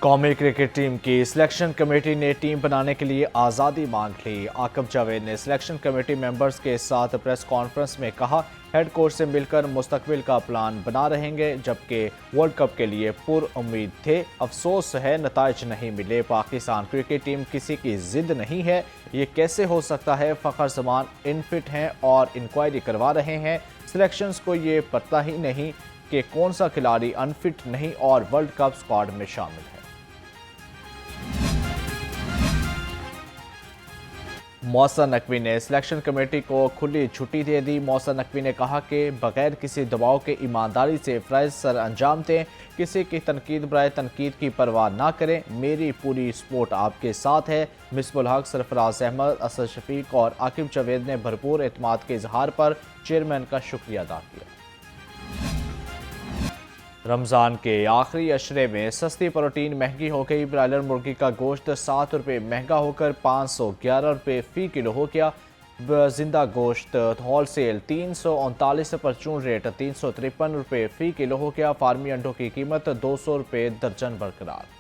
कौमी cricket team की selection committee ने टीम बनाने के लिए आज़ादी मांग ली। आकिब जावेद ने सिलेक्शन कमेटी मेंबर्स के साथ प्रेस कॉन्फ्रेंस में कहा, हेड कोच से मिलकर मुस्तकबिल का प्लान बना रहेंगे, जबकि वर्ल्ड कप के लिए पुरुम्मीद थे। अफसोस है नताइज नहीं मिले। पाकिस्तान क्रिकेट टीम किसी की जिद नहीं है। ये कैसे हो सकता है? फ़खर जमान इनफिट हैं और इंक्वायरी करवा रहे हैं। सिलेक्शंस को ये पता ही नहीं कि कौन सा खिलाड़ी अनफिट नहीं और वर्ल्ड कप स्क्वाड में शामिल है। मौसा नकवी ने सिलेक्शन कमेटी को खुली छुट्टी दे दी। मौसा नकवी ने कहा कि बगैर किसी दबाव के ईमानदारी से फ़राइज़ सर अंजाम दें। किसी की तनकीद बराए तनकीद की परवाह ना करें। मेरी पूरी सपोर्ट आपके साथ है। मिसबुल हक, सरफराज अहमद, असद शफीक और आकिब जावेद ने भरपूर एतमाद के इजहार पर चेयरमैन का शुक्रिया अदा किया। रमज़ान के आखिरी अशरे में सस्ती प्रोटीन महंगी हो गई। ब्रायलर मुर्गी का गोश्त 7 रुपये महंगा होकर 511 रुपये फ़ी किलो हो गया। जिंदा गोश्त होल सेल 339 परचून रेट 353 रुपये फ़ी किलो हो गया। फार्मी अंडों की कीमत 200 रुपये दर्जन बरकरार।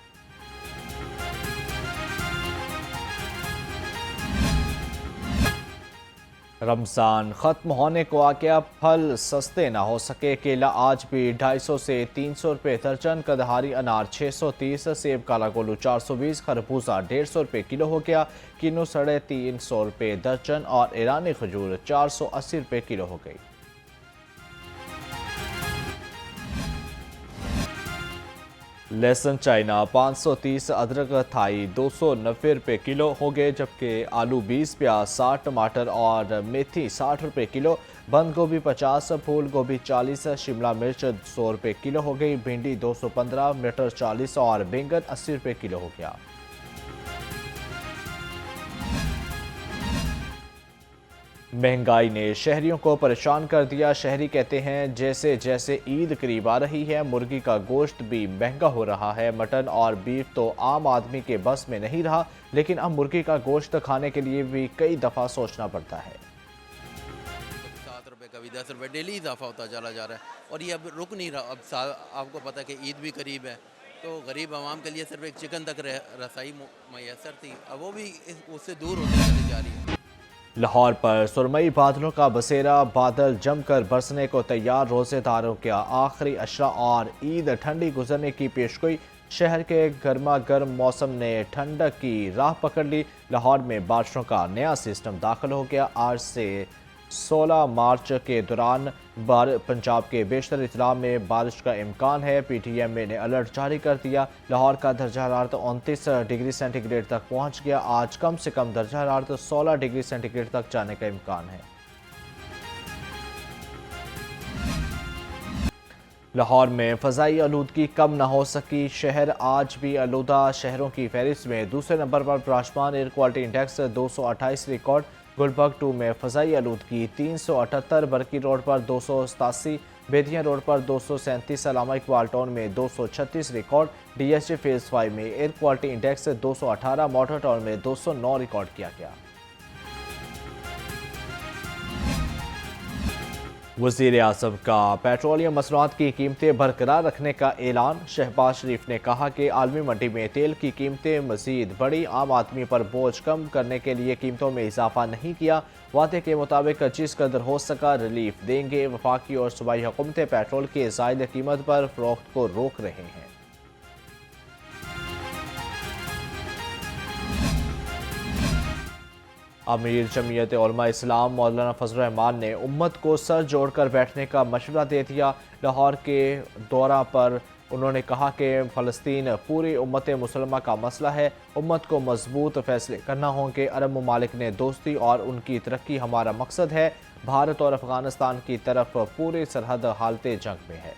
रमज़ान ख़त्म होने को आ गया, फल सस्ते ना हो सके। केला आज भी 250 से 300 रुपये दर्जन, कदहारी अनार 630, सेब काला गोलू 420, खरबूजा 150 रुपये किलो हो गया। किन्नू 350 रुपये दर्जन और ईरानी खजूर 480 रुपये किलो हो गई। लहसुन चाइना 530, अदरक थाई 290 रुपये किलो हो गए, जबकि आलू 20, प्याज 60, टमाटर और मेथी 60 रुपये किलो, बंद गोभी 50, फूल गोभी 40, शिमला मिर्च 100 रुपये किलो हो गई, भिंडी 215, मटर 40 और बैंगन 80 रुपये किलो हो गया। महंगाई ने शहरियों को परेशान कर दिया। शहरी कहते हैं जैसे जैसे ईद करीब आ रही है, मुर्गी का गोश्त भी महंगा हो रहा है। मटन और बीफ तो आम आदमी के बस में नहीं रहा, लेकिन अब मुर्गी का गोश्त खाने के लिए भी कई दफ़ा सोचना पड़ता है। 7 रुपये का भी 10 रुपये डेली इजाफा होता चला जा रहा है और ये अब रुक नहीं रहा। अब आपको पता है कि ईद भी करीब है, तो गरीब आवाम के लिए सिर्फ एक चिकन तक रसाई मैसर थी, अब वो भी उससे दूर होती चली जा रही है। लाहौर पर सुरमई बादलों का बसेरा, बादल जमकर बरसने को तैयार। रोजेदारों का आखिरी अशरा और ईद ठंडी गुजरने की पेशगोई। शहर के गर्मा गर्म मौसम ने ठंडक की राह पकड़ ली। लाहौर में बारिशों का नया सिस्टम दाखिल हो गया। आज से 16 मार्च के दौरान पंजाब के बेशतर इजला में बारिश का इम्कान है। PTM ने अलर्ट जारी कर दिया। लाहौर का दर्जा हरारत 29 डिग्री सेंटीग्रेड तक पहुंच गया। आज कम से कम दर्जा हरारत 16 डिग्री सेंटीग्रेड तक जाने का इम्कान है। लाहौर में फ़ज़ाई आलूदगी कम न हो सकी। शहर आज भी आलूदा शहरों की फहरिस्त में दूसरे नंबर पर विराजमान। Air quality index 228 record. Gulberg 2 में फ़ज़ाई आलूदगी 378, बरकी रोड पर 287, बेदिया रोड पर 237, अलामा इकबाल टाउन में 236 रिकॉर्ड। DSG फेज़ 5 में air quality index 218, model town में 209 रिकॉर्ड किया गया। वज़ीर-ए-आज़म का पेट्रोलियम मसनूआत की कीमतें बरकरार रखने का ऐलान। शहबाज शरीफ ने कहा कि आलमी मंडी में तेल की कीमतें मज़ीद बढ़ी, आम आदमी पर बोझ कम करने के लिए कीमतों में इजाफा नहीं किया। वादे के मुताबिक जिस कदर हो सका रिलीफ देंगे। वफाकी और सूबाई हुकूमतें पेट्रोल की ज़ायद कीमत पर फ़रोख्त को रोक रहे हैं। अमीर जमीयत उलमा इस्लाम मौलाना फजल रहमान ने उम्मत को सर जोड़कर बैठने का मशवरा दे दिया। लाहौर के दौरा पर उन्होंने कहा कि फ़लस्तीन पूरी उम्मत मुसलमा का मसला है। उम्मत को मजबूत फैसले करना होंगे। अरब ममालिक ने दोस्ती और उनकी तरक्की हमारा मकसद है। भारत और अफगानिस्तान की तरफ पूरी सरहद हालत जंग में है।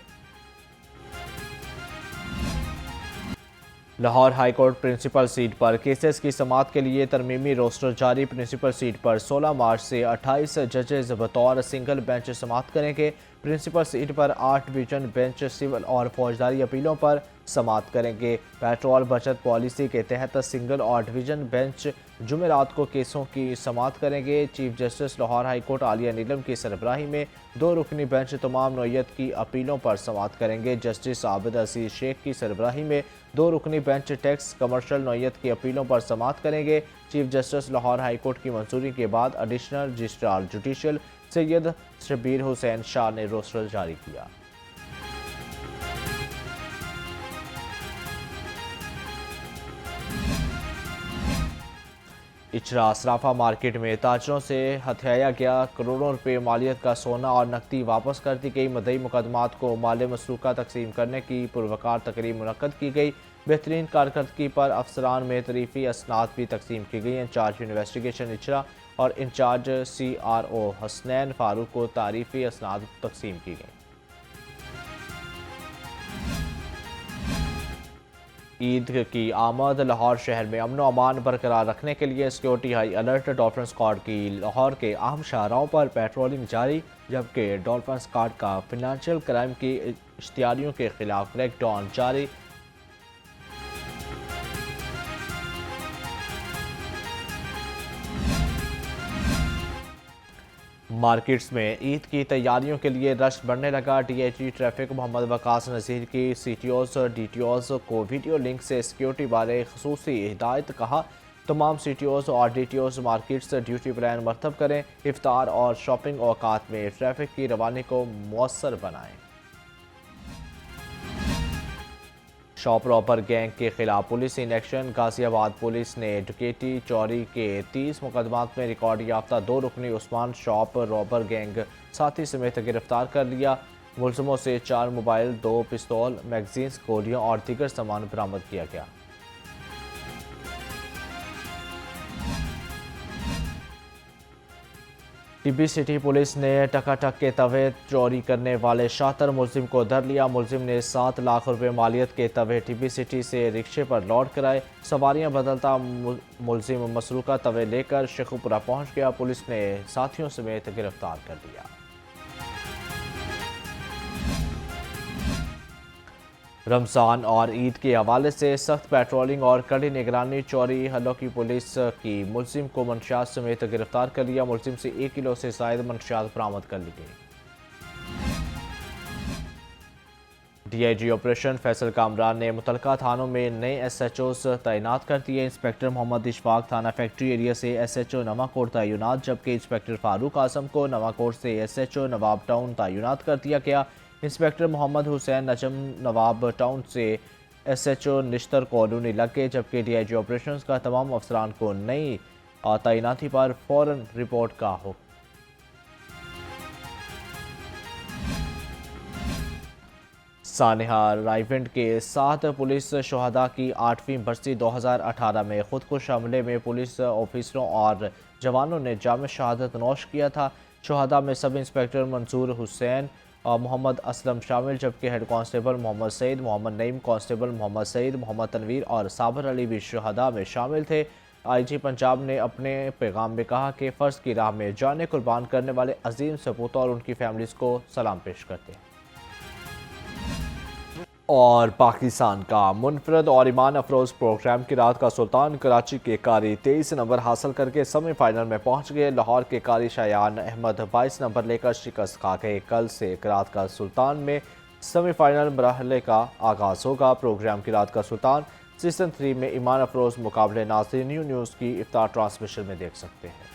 Lahore high court principal seat पर केसेस की समाअत के लिए तरमीमी रोस्टर जारी। प्रिंसिपल सीट पर 16 मार्च से 28 जजेस बतौर सिंगल बेंच समाअत करेंगे। प्रिंसिपल सीट पर 8 डिवीजन बेंच सिविल और फौजदारी अपीलों पर समाअत करेंगे। पेट्रोल बचत पॉलिसी के तहत सिंगल और डिवीजन बेंच जुमेरात को केसों की समाअत करेंगे। Chief justice Lahore high court Aalia Neelam की सरबराही में 2 रुकनी बेंच तमाम नौयत की अपीलों पर समाअत करेंगे। जस्टिस आबिद अजीज शेख की सरबराही में 2 रुकनी बेंच टैक्स कमर्शल नौयत की अपीलों पर समाअत करेंगे। Chief justice Lahore high court की मंजूरी के बाद additional registrar judicial Syed Shabbir Hussain Shah ने रोस्टर जारी किया। इचरा सराफा मार्केट में ताजरों से हथियाया गया करोड़ों रुपए मालियत का सोना और नकदी वापस कर दी गई। मदई मुकदमात को माल मसरूका तकसीम करने की पुरवकार तकरीब मुनक्कद की गई। बेहतरीन कारकर्दगी पर अफसरान में तरीफी असनाद भी तकसीम की गई। इंचार्ज इन्वेस्टिगेशन इचरा और इंचार्ज CRO हसनैन फारूक को तारीफी असनाद तकसीम की गई। ईद की आमद लाहौर शहर में अमन अमान बरकरार रखने के लिए security high alert. Dolphin squad की लाहौर के अहम शाहराहों पर पेट्रोलिंग जारी, जबकि डॉल्फिन स्क्वाड का फिनेंशियल क्राइम की इश्तियारियों के खिलाफ क्रैकडाउन जारी। मार्केट्स में ईद की तैयारियों के लिए रश बढ़ने लगा। DIG ट्रैफिक मोहम्मद वकास नज़ीर की CTOs DTOs को वीडियो लिंक से सिक्योरिटी बारे खसूसी हिदायत। कहा, तमाम CTOs और DTOs मार्केट्स ड्यूटी प्लान मरतब करें। इफ्तार और शॉपिंग औकात में ट्रैफिक की रवानी को मौसर बनाएं। शॉप रॉबर गैंग के खिलाफ police in action. Ghaziabad police ने डकैती चोरी के 30 मुकदमात में रिकॉर्ड याफ्ता 2 रुकनी उस्मान शॉप रॉबर गैंग साथी समेत गिरफ्तार कर लिया। मुलजमों से 4 मोबाइल, 2 पिस्तौल, मैगजीन्स, गोलियां और दीगर सामान बरामद किया गया। टिब्बी सिटी पुलिस ने टकाटक के तवे चोरी करने वाले शातर मुलजिम को धर लिया। मुलजिम ने 7 लाख रुपए मालियत के तवे टिब्बी सिटी से रिक्शे पर लौट कराए। सवारियां बदलता मुलजिम मसरूका तवे लेकर शेखुपुरा पहुंच गया। पुलिस ने साथियों समेत गिरफ्तार कर लिया। रमज़ान और ईद के हवाले से सख्त पेट्रोलिंग और कड़ी निगरानी। चोरी हल्लों की पुलिस की मुलजिम को मंशियात समेत गिरफ्तार कर लिया। मुलजिम से 1 किलो से ज़ायद मंशियात बरामद कर ली गई। DIG ऑपरेशन फैसल कामरान ने मुतलका थानों में नए SHOs तैनात कर दिए। इंस्पेक्टर मोहम्मद इशफाक थाना फैक्ट्री एरिया से SHO नवाकोट तैनात, जबकि इंस्पेक्टर फारूक आजम को नवाकोट से SHO नवाब टाउन तैनात कर दिया गया। इंस्पेक्टर मोहम्मद हुसैन नजम नवाब टाउन से SHO निश्तर कॉलोनी लगे, जबकि DIG ऑपरेशंस का तमाम अफसरान को नई तैनाती पर फौरन रिपोर्ट का हो। सानिहा राइवेंट के 7 पुलिस शहदा की 8वीं बरसी 2018 में खुदकुश हमले में पुलिस ऑफिसरों और जवानों ने जाम शहादत नोश किया था। शहदा में सब इंस्पेक्टर मंसूर हुसैन और मोहम्मद असलम शामिल, जबकि head constable Mohammad Saeed, Mohammad Naeem, constable Mohammad Saeed, Mohammad Tanveer और साबर अली भी शहदा में शामिल थे। IG पंजाब ने अपने पैगाम में कहा कि फ़र्ज़ की राह में जानें कुर्बान करने वाले अजीम सपूत और उनकी फैमिलीज़ को सलाम पेश करते हैं। और पाकिस्तान का मुनफरद और ईमान अफरोज़ प्रोग्राम की रात का सुल्तान कराची के कारी 23 नंबर हासिल करके सेमीफाइनल में पहुंच गए। लाहौर के कारी शायान अहमद 22 नंबर लेकर शिकस्त खा गए। कल से रात का सुल्तान में सेमीफाइनल मरहले का आगाज़ होगा। प्रोग्राम की रात का सुल्तान सीज़न 3 में ईमान अफरोज़ मुकाबले नाज़रीन न्यूज़ की इफ्तार ट्रांसमिशन में देख सकते हैं।